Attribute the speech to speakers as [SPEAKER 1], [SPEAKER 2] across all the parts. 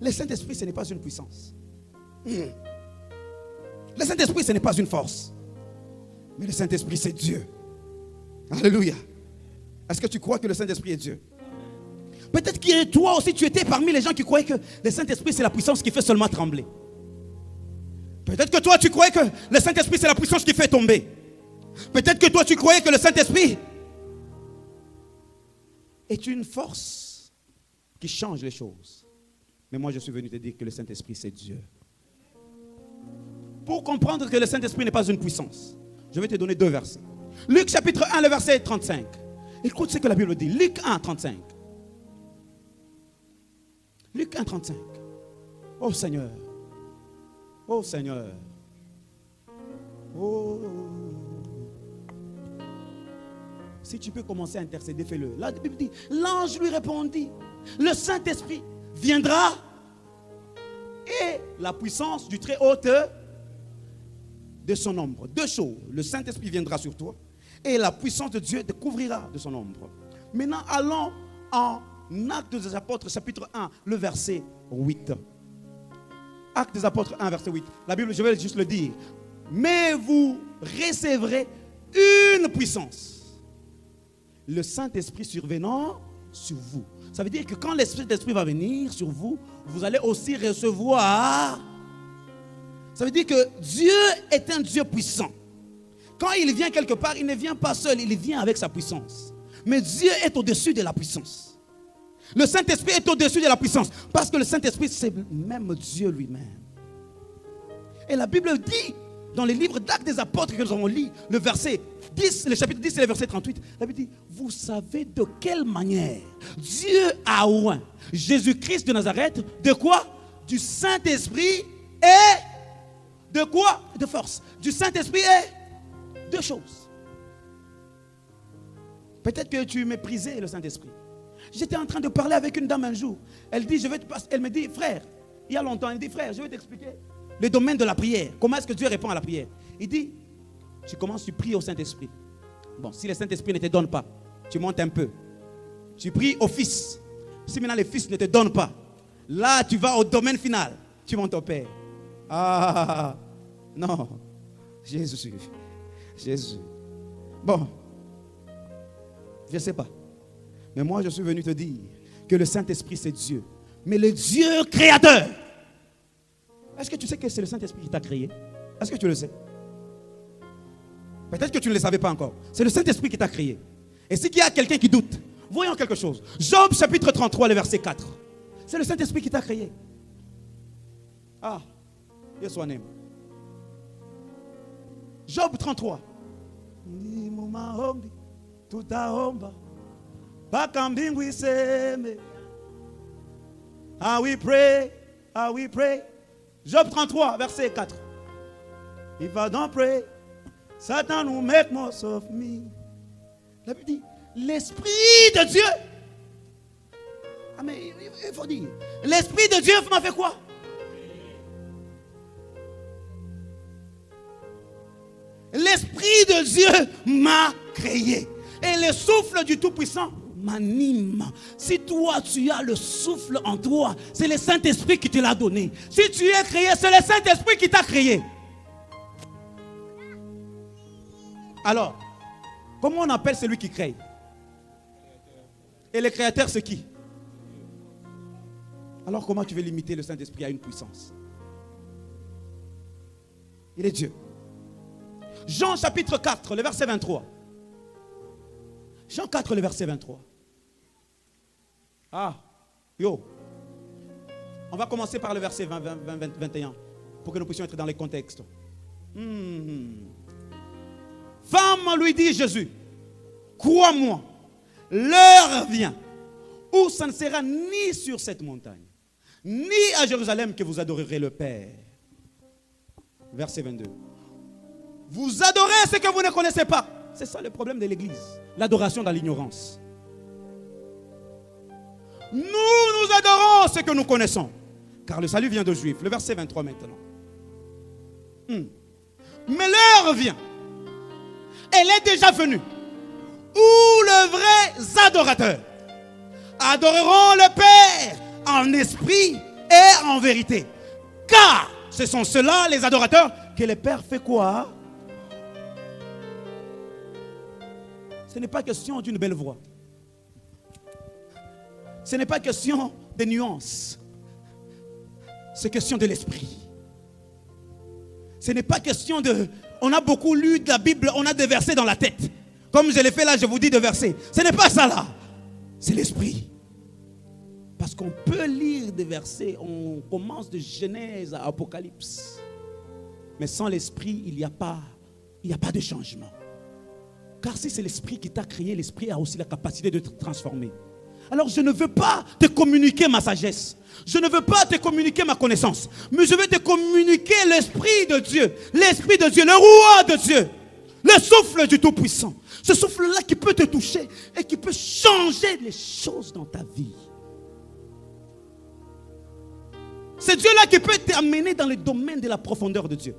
[SPEAKER 1] Le Saint-Esprit, ce n'est pas une puissance. Le Saint-Esprit, ce n'est pas une force. Mais le Saint-Esprit, c'est Dieu. Alléluia. Est-ce que tu crois que le Saint-Esprit est Dieu? Peut-être que toi aussi, tu étais parmi les gens qui croyaient que le Saint-Esprit, c'est la puissance qui fait seulement trembler. Peut-être que toi, tu croyais que le Saint-Esprit, c'est la puissance qui fait tomber. Peut-être que toi, tu croyais que le Saint-Esprit est une force qui change les choses. Mais moi, je suis venu te dire que le Saint-Esprit, c'est Dieu. Pour comprendre que le Saint-Esprit n'est pas une puissance, je vais te donner 2 versets. Luc chapitre 1, le verset 35. Écoute ce que la Bible dit. Luc 1, 35. Luc 1, 35. Oh Seigneur. Oh Seigneur. Oh. Si tu peux commencer à intercéder, fais-le. La Bible dit, l'ange lui répondit, le Saint-Esprit viendra et la puissance du Très-Haut de son ombre. 2 choses. Le Saint-Esprit viendra sur toi et la puissance de Dieu te couvrira de son ombre. Maintenant, allons en Actes des Apôtres, chapitre 1, le verset 8. Actes des Apôtres 1, verset 8. La Bible, je vais juste le dire. Mais vous recevrez une puissance. Le Saint-Esprit survenant sur vous. Ça veut dire que quand l'Esprit d'Esprit va venir sur vous, vous allez aussi recevoir. Ça veut dire que Dieu est un Dieu puissant. Quand il vient quelque part, il ne vient pas seul, il vient avec sa puissance. Mais Dieu est au-dessus de la puissance. Le Saint-Esprit est au-dessus de la puissance. Parce que le Saint-Esprit, c'est même Dieu lui-même. Et la Bible dit, dans les livres d'Actes des Apôtres que nous avons lu, le verset 10, le chapitre 10 et le verset 38, la Bible dit, vous savez de quelle manière Dieu a oint Jésus-Christ de Nazareth, de quoi? Du Saint-Esprit et de quoi? De force. Du Saint-Esprit et 2 choses. Peut-être que tu méprisais le Saint-Esprit. J'étais en train de parler avec une dame un jour. Elle dit, elle me dit, frère, il y a longtemps, elle me dit, frère, je vais t'expliquer le domaine de la prière. Comment est-ce que Dieu répond à la prière? Il dit, tu commences, tu pries au Saint-Esprit. Bon, si le Saint-Esprit ne te donne pas, tu montes un peu. Tu pries au Fils. Si maintenant le Fils ne te donne pas, là tu vas au domaine final. Tu montes au Père. Ah, non. Jésus. Bon, je ne sais pas. Mais moi, je suis venu te dire que le Saint-Esprit, c'est Dieu. Mais le Dieu créateur. Est-ce que tu sais que c'est le Saint-Esprit qui t'a créé? Est-ce que tu le sais? Peut-être que tu ne le savais pas encore. C'est le Saint-Esprit qui t'a créé. Et s'il y a quelqu'un qui doute, voyons quelque chose. Job chapitre 33, le verset 4. C'est le Saint-Esprit qui t'a créé. Ah, yes one name. Job 33. Ah we pray. Job 33, verset 4. If I don't pray, Satan will make most of me. La Bible dit, l'Esprit de Dieu. Ah mais il faut dire, l'Esprit de Dieu m'a fait quoi? L'Esprit de Dieu m'a créé. Et le souffle du Tout-Puissant m'anime. Si toi tu as le souffle en toi, c'est le Saint-Esprit qui te l'a donné. Si tu es créé, c'est le Saint-Esprit qui t'a créé. Alors, comment on appelle celui qui crée? Et le créateur, c'est qui? Alors comment tu veux limiter le Saint-Esprit à une puissance? Il est Dieu. Jean chapitre 4, le verset 23. Jean 4, le verset 23. Ah, yo. On va commencer par le verset 21 pour que nous puissions être dans les contextes. Femme, lui dit Jésus, crois-moi, l'heure vient où ça ne sera ni sur cette montagne, ni à Jérusalem que vous adorerez le Père. Verset 22. Vous adorez ce que vous ne connaissez pas. C'est ça le problème de l'église. L'adoration dans l'ignorance. Nous adorons ce que nous connaissons. Car le salut vient de Juifs. Le verset 23 maintenant. Mais l'heure vient. Elle est déjà venue. Où les vrais adorateurs adoreront le Père en esprit et en vérité. Car ce sont ceux-là, les adorateurs, que le Père fait quoi? Ce n'est pas question d'une belle voix. Ce n'est pas question de nuances. C'est question de l'esprit. Ce n'est pas question de... On a beaucoup lu de la Bible, on a des versets dans la tête. Comme je l'ai fait là, je vous dis des versets. Ce n'est pas ça là. C'est l'esprit. Parce qu'on peut lire des versets, on commence de Genèse à Apocalypse. Mais sans l'esprit, il n'y a pas de changement. Car si c'est l'esprit qui t'a créé, l'esprit a aussi la capacité de te transformer. Alors je ne veux pas te communiquer ma sagesse. Je ne veux pas te communiquer ma connaissance. Mais je veux te communiquer l'Esprit de Dieu. L'Esprit de Dieu, le roi de Dieu. Le souffle du Tout-Puissant. Ce souffle-là qui peut te toucher et qui peut changer les choses dans ta vie. C'est Dieu-là qui peut t'amener dans le domaine de la profondeur de Dieu.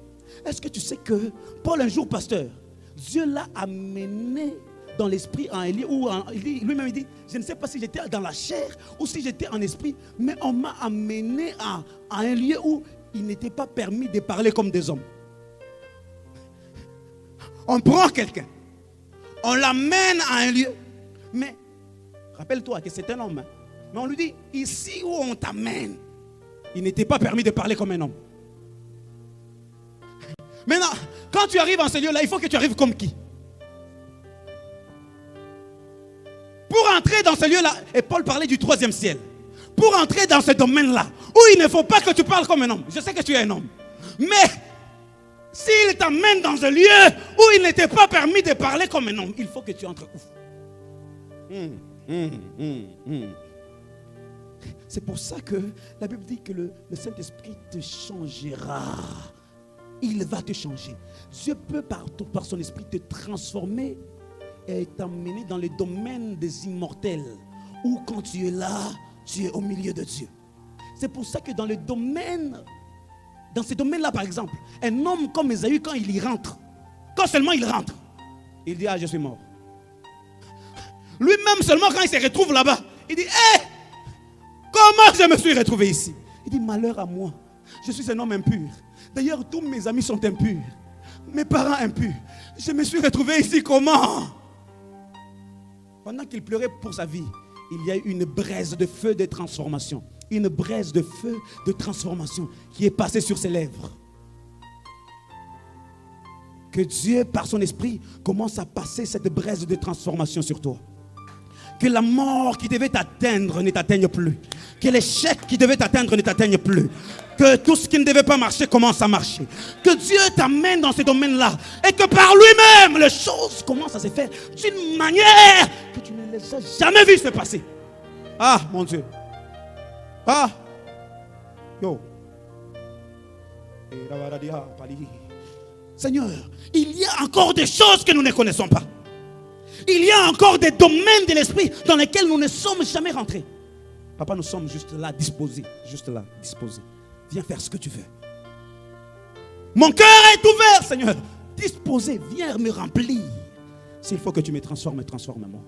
[SPEAKER 1] Est-ce que tu sais que Paul, un jour pasteur, Dieu l'a amené dans l'esprit en Élie, où lui-même il dit, je ne sais pas si j'étais dans la chair ou si j'étais en esprit, mais on m'a amené à un lieu où il n'était pas permis de parler comme des hommes. On prend quelqu'un, on l'amène à un lieu, mais rappelle-toi que c'est un homme, mais on lui dit, ici où on t'amène, il n'était pas permis de parler comme un homme. Maintenant, quand tu arrives en ce lieu-là, il faut que tu arrives comme qui? Pour entrer dans ce lieu-là, et Paul parlait du 3e ciel, pour entrer dans ce domaine-là, où il ne faut pas que tu parles comme un homme. Je sais que tu es un homme. Mais, s'il t'amène dans un lieu où il n'était pas permis de parler comme un homme, il faut que tu entres. C'est pour ça que la Bible dit que le Saint-Esprit te changera. Il va te changer. Dieu peut par son esprit te transformer et t'emmener dans le domaine des immortels, où quand tu es là, tu es au milieu de Dieu. C'est pour ça que dans ce domaine-là par exemple, un homme comme Ésaü, quand il y rentre, quand seulement il rentre, il dit, ah, je suis mort. Lui-même seulement quand il se retrouve là-bas, il dit, hé, comment je me suis retrouvé ici? Il dit, malheur à moi, je suis un homme impur. D'ailleurs, tous mes amis sont impurs. Mes parents impurs. Je me suis retrouvé ici comment? Pendant qu'il pleurait pour sa vie, il y a eu une braise de feu de transformation. Une braise de feu de transformation qui est passée sur ses lèvres. Que Dieu, par son esprit, commence à passer cette braise de transformation sur toi. Que la mort qui devait t'atteindre ne t'atteigne plus. Que l'échec qui devait t'atteindre ne t'atteigne plus. Que tout ce qui ne devait pas marcher commence à marcher. Que Dieu t'amène dans ce domaine-là. Et que par lui-même, les choses commencent à se faire d'une manière que tu ne les as jamais vues se passer. Ah, mon Dieu. Ah. Yo. Seigneur, il y a encore des choses que nous ne connaissons pas. Il y a encore des domaines de l'esprit dans lesquels nous ne sommes jamais rentrés. Papa, nous sommes juste là, disposés. Juste là, disposés. Viens faire ce que tu veux. Mon cœur est ouvert, Seigneur. Disposé, viens me remplir. S'il faut que tu me transformes, transforme-moi.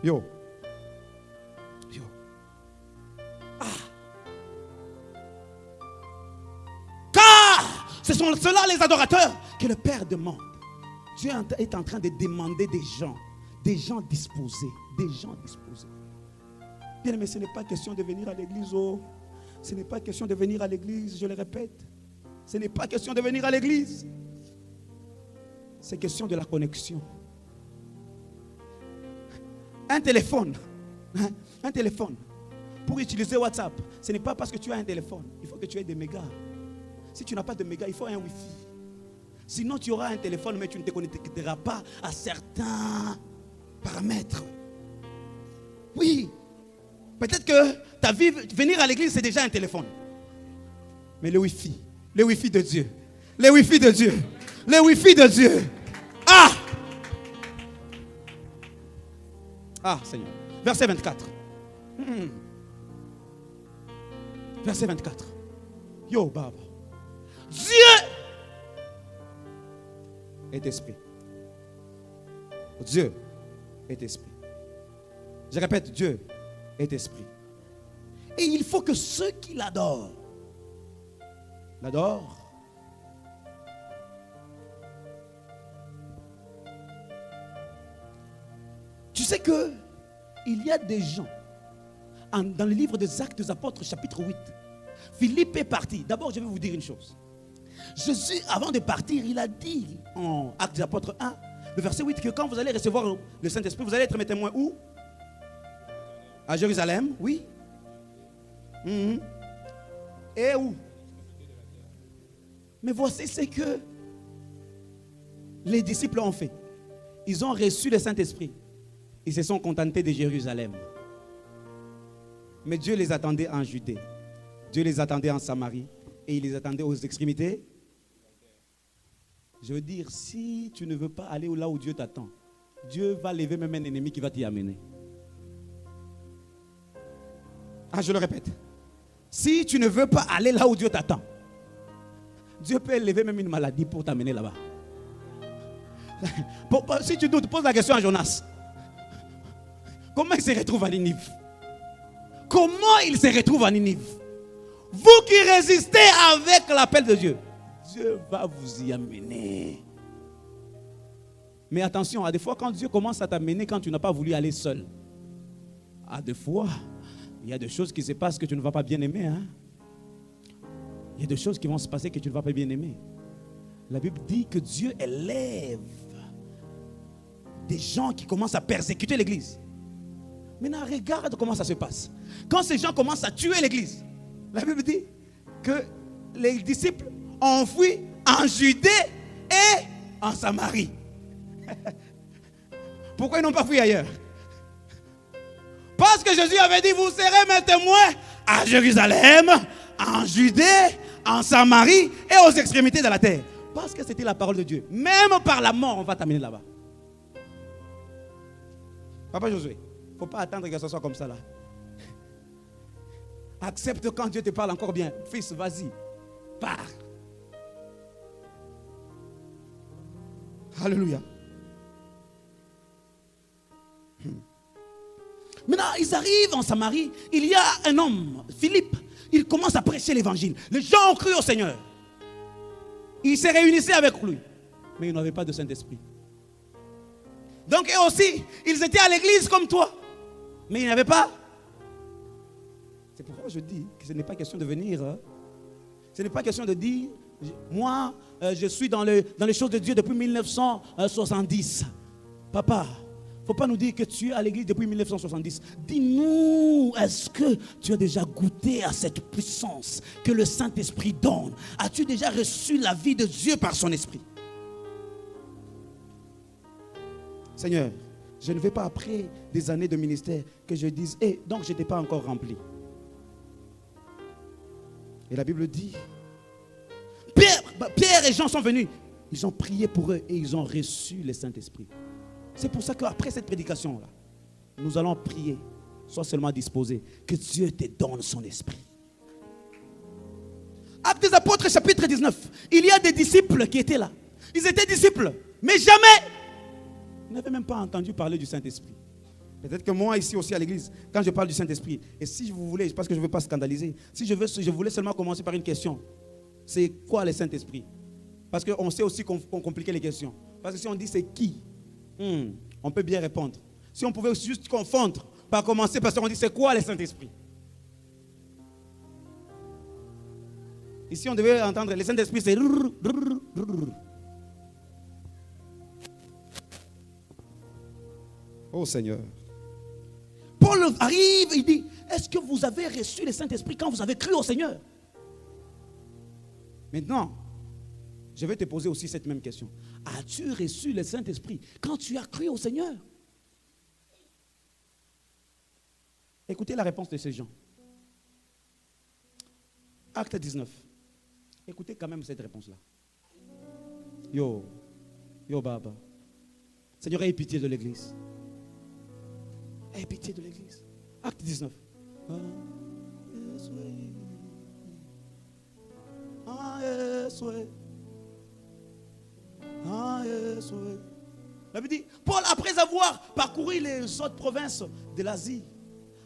[SPEAKER 1] Yo. Yo. Ah. Car ce sont ceux-là les adorateurs que le Père demande. Dieu est en train de demander des gens disposés. Des gens disposés. Bien, mais ce n'est pas question de venir à l'église. Oh. Ce n'est pas question de venir à l'église, je le répète. Ce n'est pas question de venir à l'église. C'est question de la connexion. Un téléphone. Un téléphone. Pour utiliser WhatsApp, ce n'est pas parce que tu as un téléphone. Il faut que tu aies des mégas. Si tu n'as pas de mégas, il faut un Wi-Fi. Sinon, tu auras un téléphone, mais tu ne te connecteras pas à certains paramètres. Oui. Peut-être que ta vie, venir à l'église, c'est déjà un téléphone. Mais le Wi-Fi de Dieu. Le Wi-Fi de Dieu. Le Wi-Fi de Dieu. Ah! Ah, Seigneur. Verset 24. Verset 24. Yo, Baba. Dieu est esprit. Dieu est esprit. Je répète, Dieu est esprit. Et il faut que ceux qui l'adorent, l'adorent. Tu sais que il y a des gens, dans le livre des Actes des Apôtres, chapitre 8, Philippe est parti. D'abord, je vais vous dire une chose. Jésus, avant de partir, il a dit en Actes des Apôtres 1, le verset 8, que quand vous allez recevoir le Saint-Esprit, vous allez être mes témoins où? À Jérusalem, oui. Et où? Mais voici ce que les disciples ont fait. Ils ont reçu le Saint-Esprit. Ils se sont contentés de Jérusalem. Mais Dieu les attendait en Judée. Dieu les attendait en Samarie. Et il les attendait aux extrémités. Je veux dire, si tu ne veux pas aller là où Dieu t'attend, Dieu va lever même un ennemi qui va t'y amener. Ah, je le répète. Si tu ne veux pas aller là où Dieu t'attend, Dieu peut lever même une maladie pour t'amener là-bas. Si tu doutes, pose la question à Jonas. Comment il se retrouve à Ninive? Comment il se retrouve à Ninive? Vous qui résistez avec l'appel de Dieu, Dieu va vous y amener. Mais attention, à des fois quand Dieu commence à t'amener quand tu n'as pas voulu aller seul, à des fois, il y a des choses qui se passent que tu ne vas pas bien aimer. Il y a des choses qui vont se passer que tu ne vas pas bien aimer. La Bible dit que Dieu élève des gens qui commencent à persécuter l'église. Maintenant, regarde comment ça se passe. Quand ces gens commencent à tuer l'église, la Bible dit que les disciples ont fui en Judée et en Samarie. Pourquoi ils n'ont pas fui ailleurs? Parce que Jésus avait dit, vous serez mes témoins à Jérusalem, en Judée, en Samarie et aux extrémités de la terre. Parce que c'était la parole de Dieu. Même par la mort, on va t'amener là-bas. Papa Josué, il ne faut pas attendre que ce soit comme ça là. Accepte quand Dieu te parle encore bien. Fils, vas-y, pars. Alléluia. Maintenant, ils arrivent en Samarie. Il y a un homme, Philippe. Il commence à prêcher l'évangile. Les gens ont cru au Seigneur. Ils se réunissaient avec lui. Mais ils n'avaient pas de Saint-Esprit. Donc eux aussi, ils étaient à l'église comme toi. Mais ils n'avaient pas. C'est pourquoi je dis que ce n'est pas question de venir. Ce n'est pas question de dire, moi, je suis dans les choses de Dieu depuis 1970. Papa, il ne faut pas nous dire que tu es à l'église depuis 1970. Dis-nous, est-ce que tu as déjà goûté à cette puissance que le Saint-Esprit donne? As-tu déjà reçu la vie de Dieu par son esprit? Seigneur, je ne vais pas après des années de ministère que je dise, donc je n'étais pas encore rempli. Et la Bible dit, Pierre et Jean sont venus. Ils ont prié pour eux et ils ont reçu le Saint-Esprit. C'est pour ça qu'après cette prédication-là, nous allons prier. Sois seulement disposé. Que Dieu te donne son esprit. Actes des Apôtres, chapitre 19. Il y a des disciples qui étaient là. Ils étaient disciples, mais jamais ils n'avaient même pas entendu parler du Saint-Esprit. Peut-être que moi, ici aussi à l'église, quand je parle du Saint-Esprit, et si vous voulez, parce que je ne veux pas scandaliser, si je voulais seulement commencer par une question. C'est quoi le Saint-Esprit? Parce qu'on sait aussi qu'on compliquait les questions. Parce que si on dit c'est qui, on peut bien répondre. Si on pouvait juste confondre, par commencer parce qu'on dit c'est quoi le Saint-Esprit? Ici on devait entendre le Saint-Esprit c'est... Oh Seigneur. Paul arrive, il dit, est-ce que vous avez reçu le Saint-Esprit quand vous avez cru au Seigneur? Maintenant, je vais te poser aussi cette même question. As-tu reçu le Saint-Esprit quand tu as cru au Seigneur? Écoutez la réponse de ces gens. Acte 19. Écoutez quand même cette réponse-là. Yo Baba. Seigneur, aie pitié de l'église. Aie pitié de l'église. Acte 19. La Bible dit, Paul, après avoir parcouru les autres provinces de l'Asie,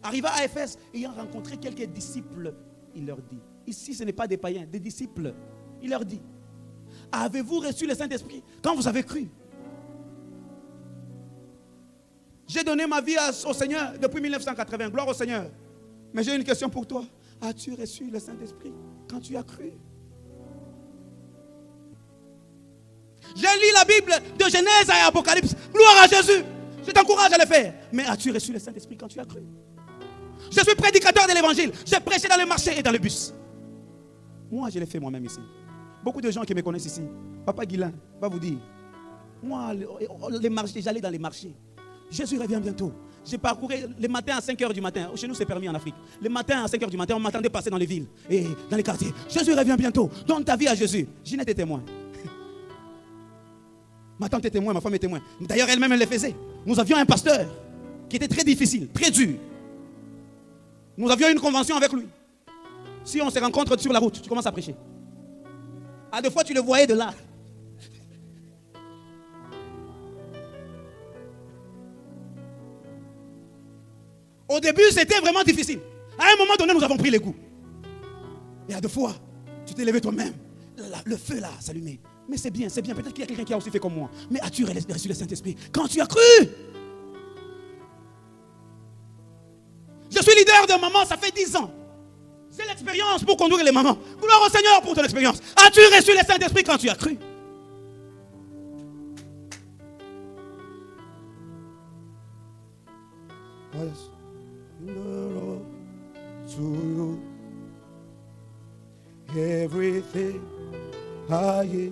[SPEAKER 1] arriva à Éphèse, ayant rencontré quelques disciples, il leur dit, ici ce n'est pas des païens, des disciples, il leur dit, avez-vous reçu le Saint-Esprit quand vous avez cru? J'ai donné ma vie au Seigneur depuis 1980, gloire au Seigneur. Mais j'ai une question pour toi. As-tu reçu le Saint-Esprit quand tu as cru? J'ai lu la Bible de Genèse à Apocalypse. Gloire à Jésus. Je t'encourage à le faire. Mais as-tu reçu le Saint-Esprit quand tu as cru? Je suis prédicateur de l'évangile. J'ai prêché dans le marché et dans le bus. Moi, je l'ai fait moi-même ici. Beaucoup de gens qui me connaissent ici, Papa Guilain va vous dire, moi, les marchés, j'allais dans les marchés. Jésus revient bientôt. J'ai parcouru le matin à 5h du matin. Chez nous, c'est permis en Afrique. Le matin à 5h du matin, on m'attendait passer dans les villes et dans les quartiers. Jésus revient bientôt. Donne ta vie à Jésus. Ginette est témoin. Ma tante est témoin, ma femme est témoin. D'ailleurs, elle-même, elle le faisait. Nous avions un pasteur qui était très difficile, très dur. Nous avions une convention avec lui. Si on se rencontre sur la route, tu commences à prêcher. À deux fois, tu le voyais de là. Au début, c'était vraiment difficile. À un moment donné, nous avons pris les coups. Et à deux fois, tu t'es levé toi-même. Le feu là s'allumait. Mais c'est bien, c'est bien. Peut-être qu'il y a quelqu'un qui a aussi fait comme moi. Mais as-tu reçu le Saint-Esprit quand tu as cru? Je suis leader de maman, ça fait 10 ans. C'est l'expérience pour conduire les mamans. Gloire au Seigneur pour ton expérience. As-tu reçu le Saint-Esprit quand tu as cru? To you, everything I